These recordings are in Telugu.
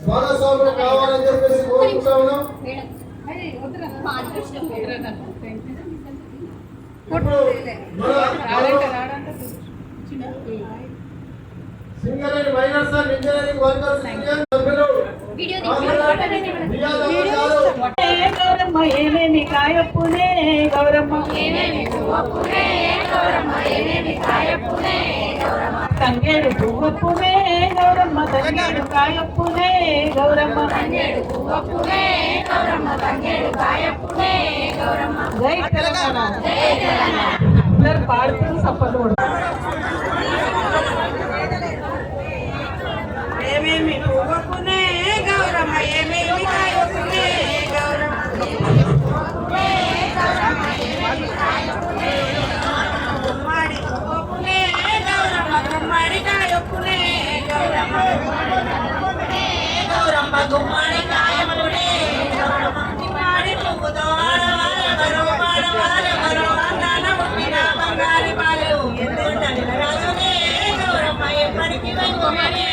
భాగస్వాములు కావాలని చెప్పేసి కోరుకుంటా ఉన్నాం. Singareni miners and engineering workers union సభ్యులు గౌరమ్మ ఏమేమి కాయప్పునే గౌరమ్మ తంగేడు పువ్వప్పునే గౌరమ్మ తంగేడు కాయప్పునే గౌరమ్మ జై తెలంగాణ అందరు పాడుతూ సప్పలు ఏమేమి పువ్వప్పునే గౌరమ్మ ఏమేమి కాయప్పునే గుమ్మడి పువ్వప్పునే గౌరమ్మ గుమ్మడి కాయప్పునే గౌరమ్మ గుమ్మడి కాయప్పునే గుమ్మడి పువ్వుతో ఆడవారు అందాన పుట్టిన బంగారి పాలు ఎందుంటని రాజునే గౌరమ్మ ఎప్పటికీ వైభవమే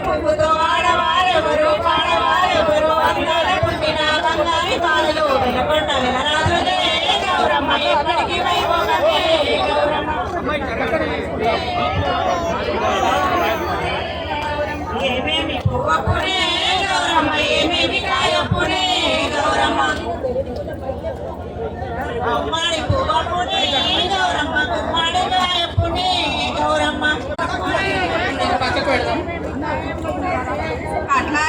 పువ్వుతో ఆడవారెవరు పాడవారెవరు అందాల పుట్టిన బంగారి పాలలు వినపడ్డ వినరాజులే గౌరమ్మ ఎప్పటికీ వైభవమే ఏమేమి పువ్వప్పునే గౌరమ్మ ఏమేమి కాయప్పునే గౌరమ్మ గుమ్మడి పువ్వప్పునే గౌరమ్మ గుమ్మడి కాయప్పునే గౌరమ్మ అట్లా